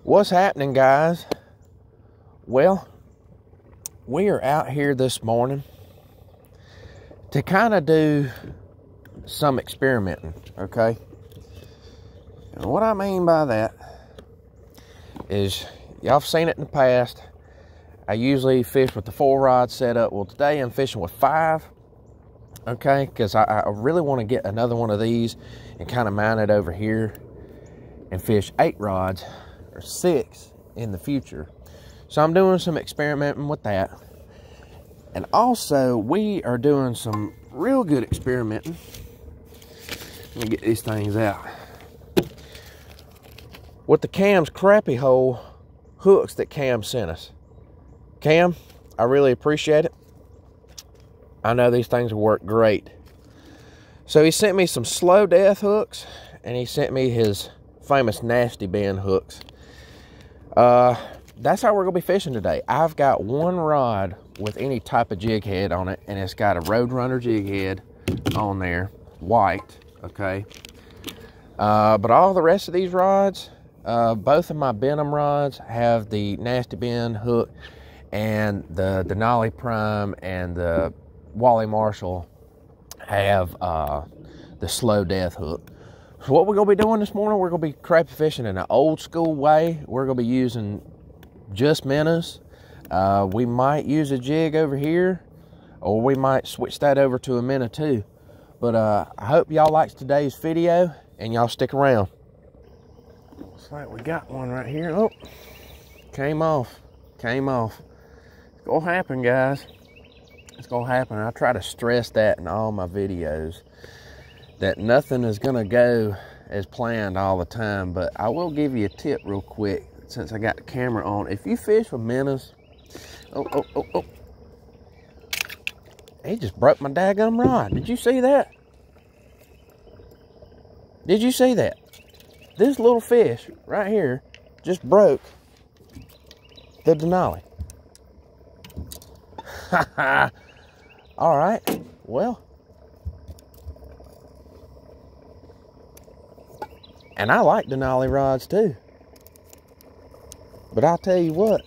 What's happening, guys? Well, we are out here this morning to kind of do some experimenting, okay? And what I mean by that is, y'all have seen it in the past. I usually fish with the 4-rod setup. Well, today I'm fishing with 5, okay? Because I really want to get another one of these and kind of mount it over here and fish 8 rods or 6 in the future. So I'm doing some experimenting with that. And also, we are doing some real good experimenting. Let me get these things out. With the Cam's Crappie hole hooks that Cam sent us. Cam, I really appreciate it. I know these things will work great. So he sent me some slow death hooks, and he sent me his famous nasty bend hooks. That's how we're gonna be fishing today. I've got one rod with any type of jig head on it, and it's got a Roadrunner jig head on there, white, okay? But all the rest of these rods, both of my Benham rods have the nasty bend hook, and the Denali Prime and the Wally Marshall have the slow death hook. So what we're gonna be doing this morning, we're gonna be crappie fishing in an old school way. We're gonna be using just minnows. We might use a jig over here, or we might switch that over to a minnow too. But I hope y'all likes today's video, and y'all stick around. Looks like we got one right here. Oh, came off. It's gonna happen, guys. It's gonna happen. I try to stress that in all my videos, that nothing is gonna go as planned all the time. But I will give you a tip real quick, since I got the camera on. If you fish with minnows, oh. He just broke my daggum rod. Did you see that? Did you see that? This little fish right here just broke the Denali. All right, well. And I like Denali rods too. But I'll tell you what,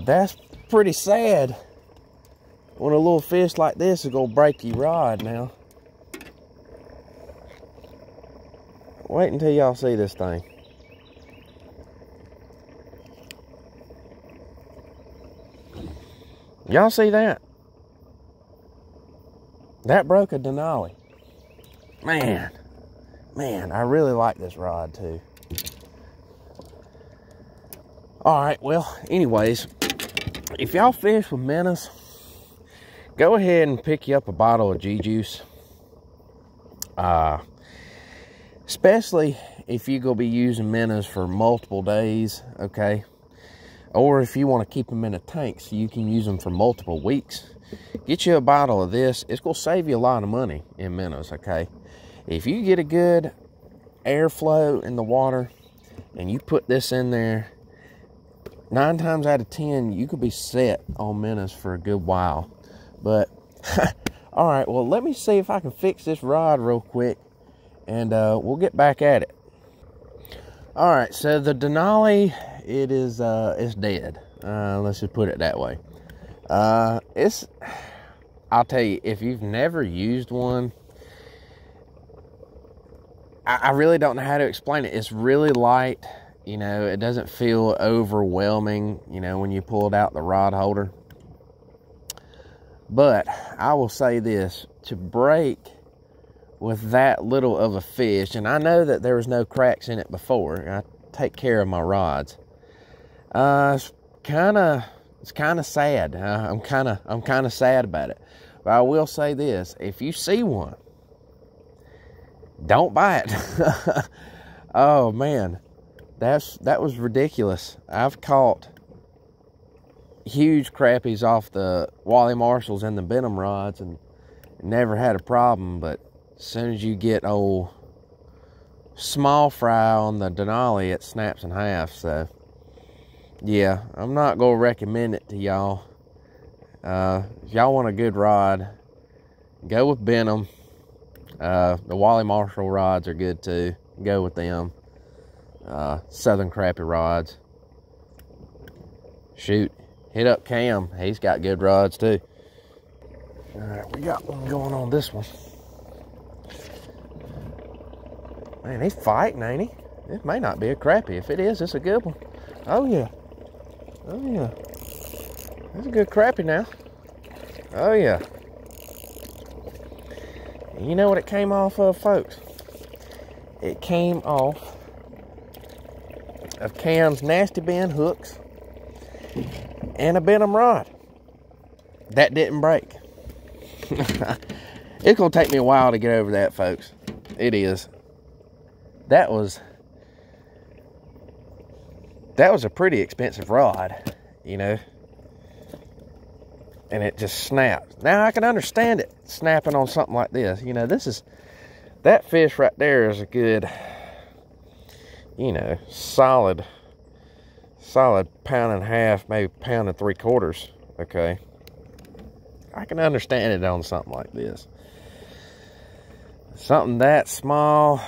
that's pretty sad when a little fish like this is gonna break your rod now. Wait until y'all see this thing. Y'all see that? That broke a Denali. Man, I really like this rod too. All right, well, anyways, if y'all fish with minnows, go ahead and pick you up a bottle of G-Juice. Especially if you're gonna be using minnows for multiple days, okay? Or if you want to keep them in a tank so you can use them for multiple weeks, get you a bottle of this. It's gonna save you a lot of money in minnows, okay? If you get a good airflow in the water and you put this in there, 9 times out of 10 you could be set on minnows for a good while. But all right, well, let me see if I can fix this rod real quick, and we'll get back at it. All right, so the Denali, it's dead. Let's just put it that way. I'll tell you, if you've never used one, I really don't know how to explain it. It's really light, you know, it doesn't feel overwhelming, you know, when you pulled out the rod holder. But I will say this, to break with that little of a fish, and I know that there was no cracks in it before. I take care of my rods. It's kind of sad. I'm kind of sad about it. But I will say this: if you see one, don't buy it. Oh man, that was ridiculous. I've caught huge crappies off the Wally Marshalls and the Benham rods and never had a problem. But as soon as you get old small fry on the Denali, it snaps in half. So yeah, I'm not gonna recommend it to y'all. If y'all want a good rod, go with Benham. The Wally Marshall rods are good too. Go with them. Southern Crappie rods. Shoot, hit up Cam. He's got good rods too. All right, we got one going on this one. Man, he's fighting, ain't he? It may not be a crappie. If it is, it's a good one. Oh yeah. Oh yeah. That's a good crappie now. Oh yeah. You know what it came off of, folks? It came off of Cam's Nasty Bend hooks and a Benham rod. That didn't break. It's gonna take me a while to get over that, folks. It is. That was a pretty expensive rod, you know. And it just snapped. Now I can understand it snapping on something like this. You know, that fish right there is a good, you know, solid pound and a half, maybe pound and 3/4. Okay. I can understand it on something like this. Something that small,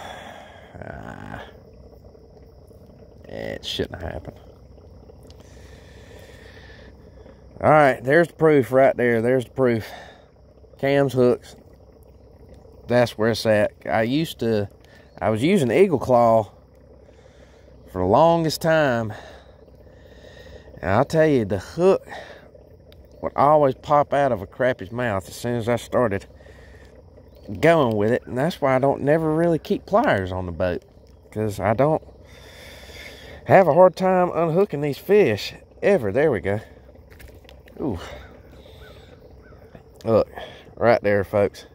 it shouldn't happen. All right, there's the proof right there. There's the proof. Cam's hooks. That's where it's at. I was using Eagle Claw for the longest time. And I'll tell you, the hook would always pop out of a crappie's mouth as soon as I started going with it. And that's why I don't never really keep pliers on the boat, because I don't have a hard time unhooking these fish ever. There we go. Ooh. Look, right there, folks.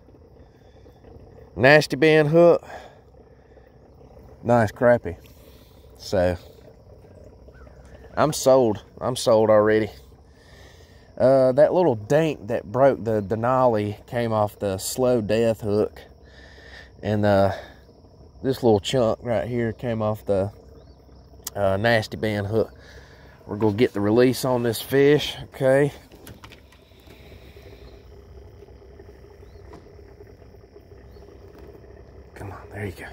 Nasty Bend hook. Nice crappie. So, I'm sold. I'm sold already. That little dink that broke the Denali came off the Slow Death hook. And this little chunk right here came off the Nasty Bend hook. We're going to get the release on this fish, okay? Come on, there you go.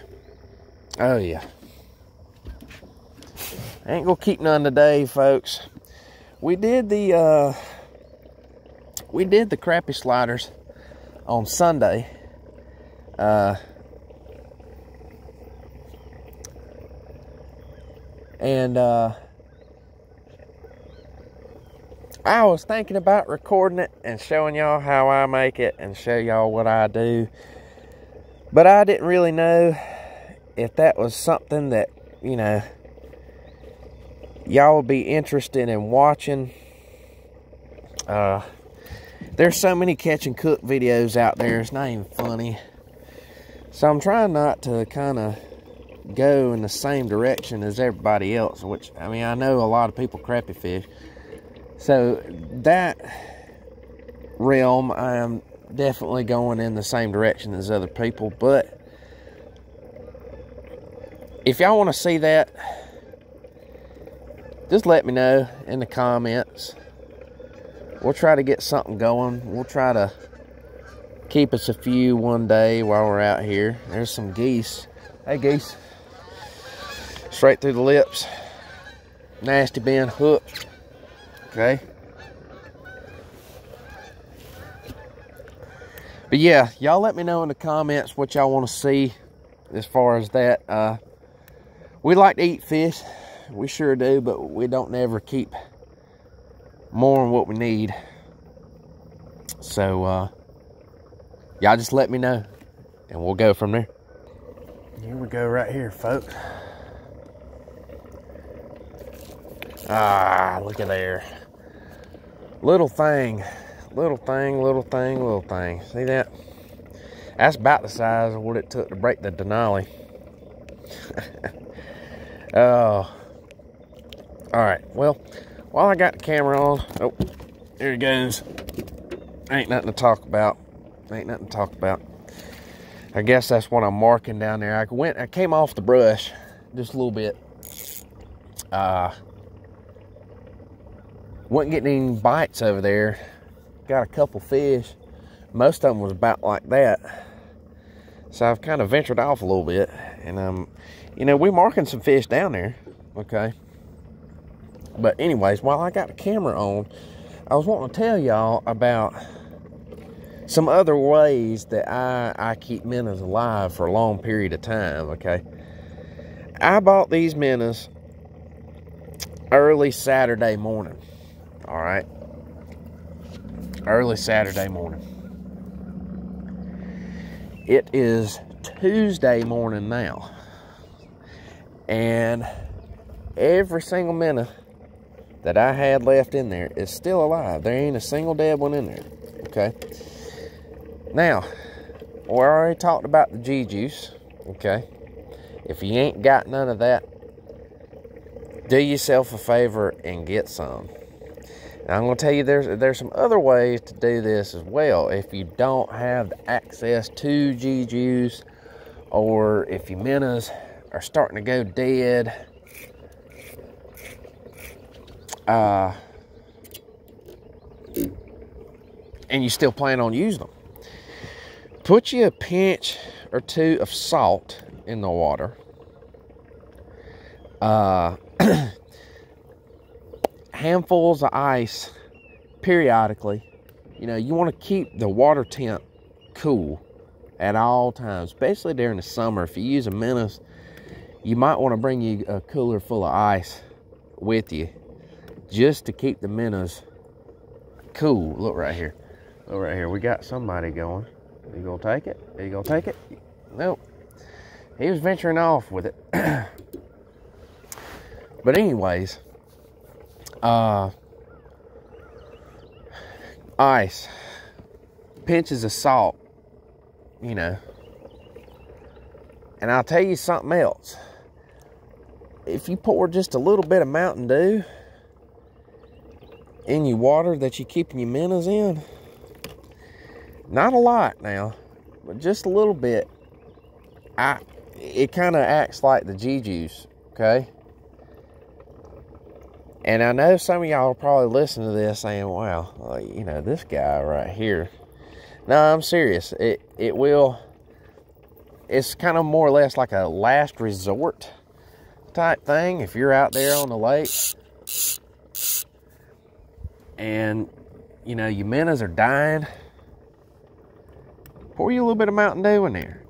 Oh, yeah. I ain't going to keep none today, folks. We did the crappie sliders on Sunday. I was thinking about recording it and showing y'all how I make it and show y'all what I do. But I didn't really know if that was something that, you know, y'all would be interested in watching. There's so many catch and cook videos out there, it's not even funny. So I'm trying not to kind of go in the same direction as everybody else, which, I mean, I know a lot of people crappie fish. So that realm, I am definitely going in the same direction as other people. But if y'all want to see that, just let me know in the comments. We'll try to get something going. We'll try to keep us a few one day while we're out here. There's some geese. Hey, geese. Straight through the lips. Nasty Bend hook. Okay. But yeah, y'all let me know in the comments what y'all want to see as far as that. We like to eat fish. We sure do, but we don't never keep more than what we need. So, y'all just let me know, and we'll go from there. Here we go right here, folks. Ah, look at there. Little thing. Little thing, little thing, little thing. See that? That's about the size of what it took to break the Denali. Oh. Alright, well, while I got the camera on, oh, there it goes. Ain't nothing to talk about. Ain't nothing to talk about. I guess that's what I'm marking down there. I came off the brush just a little bit. Wasn't getting any bites over there. Got a couple fish. Most of them was about like that. So I've kind of ventured off a little bit, and you know, we're marking some fish down there, okay? But anyways, while I got the camera on, I was wanting to tell y'all about some other ways that I keep minnows alive for a long period of time, okay? I bought these minnows early Saturday morning, all right? Early Saturday morning. It is Tuesday morning now, and every single minnow that I had left in there is still alive. There ain't a single dead one in there, okay? Now, we already talked about the G-juice, okay? If you ain't got none of that, do yourself a favor and get some. And I'm going to tell you there's some other ways to do this as well. If you don't have the access to G-juice, or if your minnows are starting to go dead, and you still plan on using them, put you a pinch or two of salt in the water. Handfuls of ice periodically. You know, you want to keep the water temp cool at all times, especially during the summer. If you use a minnows, you might want to bring you a cooler full of ice with you, just to keep the minnows cool. Look right here. Look right here. We got somebody going. Are you gonna take it? Are you gonna take it? Nope. He was venturing off with it. But anyways, ice, pinches of salt, you know. And I'll tell you something else. If you pour just a little bit of Mountain Dew in your water that you keep your minnows in, not a lot now, but just a little bit, it kind of acts like the G-juice, okay? And I know some of y'all will probably listen to this saying, wow, you know, this guy right here. No, I'm serious. It will, it's kind of more or less like a last resort type thing. If you're out there on the lake and, you know, your minnows are dying, pour you a little bit of Mountain Dew in there.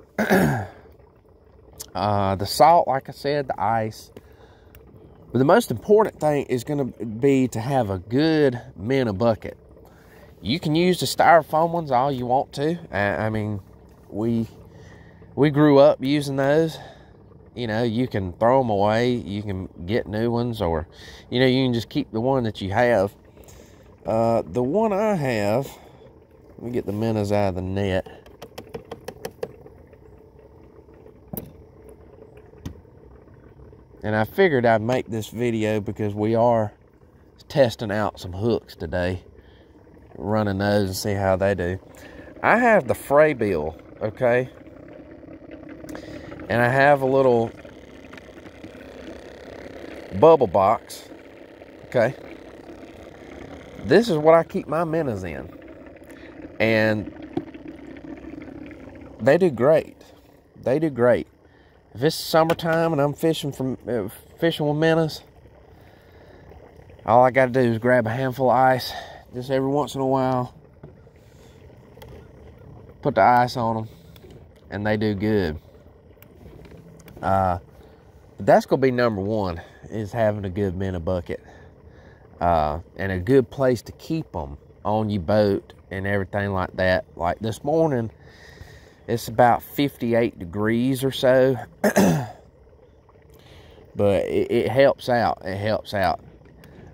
The salt, like I said, the ice. But the most important thing is going to be to have a good minnow bucket. You can use the styrofoam ones all you want to. I mean, we grew up using those. You know, you can throw them away. You can get new ones, or, you know, you can just keep the one that you have. The one I have, let me get the minnows out of the net. And I figured I'd make this video because we are testing out some hooks today. Running those and see how they do. I have the fray bill, okay? And I have a little bubble box, okay? This is what I keep my minnows in. And they do great. They do great. If it's summertime and I'm fishing with minnows, all I got to do is grab a handful of ice just every once in a while, put the ice on them, and they do good. That's going to be number one, is having a good minnow bucket, and a good place to keep them on your boat and everything like that. Like this morning, it's about 58 degrees or so. But it helps out. It helps out.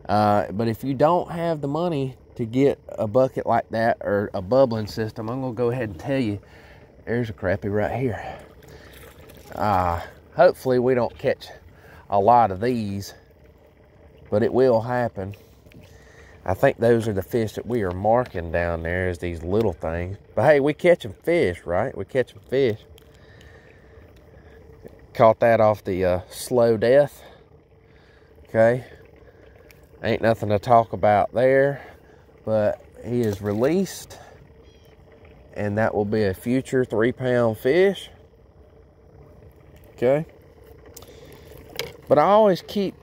But if you don't have the money to get a bucket like that or a bubbling system, I'm going to go ahead and tell you, there's a crappie right here. Hopefully we don't catch a lot of these, but it will happen. I think those are the fish that we are marking down there, is these little things. But hey, we catching fish, right? We catching fish. Caught that off the slow death. Okay. Ain't nothing to talk about there. But he is released. And that will be a future 3-pound fish. Okay. But I always keep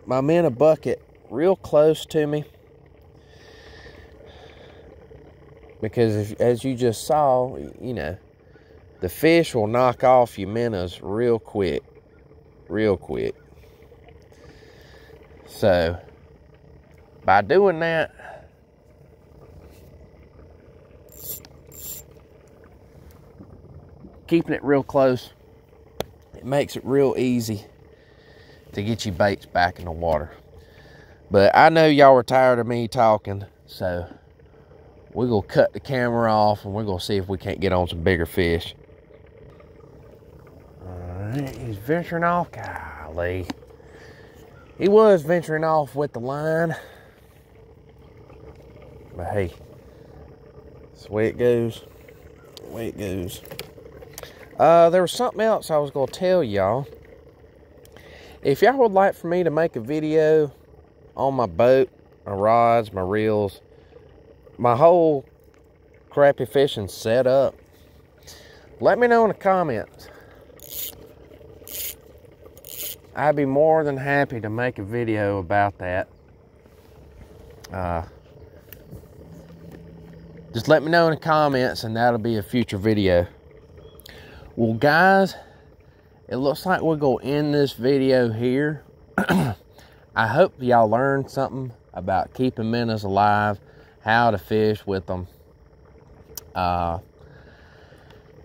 my minnow bucket real close to me, because as you just saw, you know, the fish will knock off your minnows real quick. So by doing that, keeping it real close, it makes it real easy to get your baits back in the water. But I know y'all are tired of me talking, so we're gonna cut the camera off and we're gonna see if we can't get on some bigger fish. All right, he's venturing off. Golly, he was venturing off with the line, but hey, that's the way it goes. There was something else I was gonna tell y'all. If y'all would like for me to make a video on my boat, my rods, my reels, my whole crappie fishing setup, let me know in the comments. I'd be more than happy to make a video about that. Just let me know in the comments and that'll be a future video. Well, guys, it looks like we're going to end this video here. I hope y'all learned something about keeping minnows alive, how to fish with them.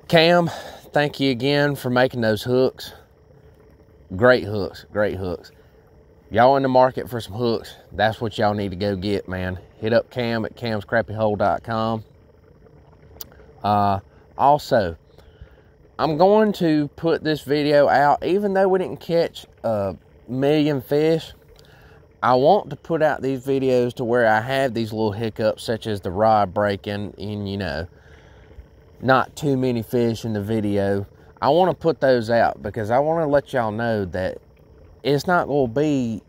Cam, thank you again for making those hooks. Great hooks. Y'all in the market for some hooks, that's what y'all need to go get, man. Hit up Cam at camscrappiehole.com. Also, I'm going to put this video out, even though we didn't catch a million fish. I want to put out these videos to where I have these little hiccups, such as the rod breaking and, you know, not too many fish in the video. I want to put those out because I want to let y'all know that it's not going to be,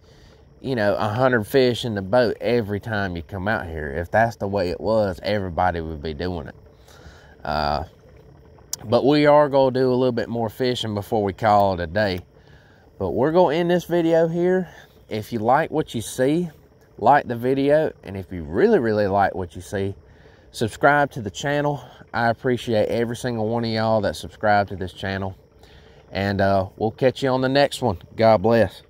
you know, 100 fish in the boat every time you come out here. If that's the way it was, everybody would be doing it. But we are going to do a little bit more fishing before we call it a day. But we're going to end this video here. If you like what you see, like the video. And if you really, really like what you see, subscribe to the channel. I appreciate every single one of y'all that subscribe to this channel. And we'll catch you on the next one. God bless.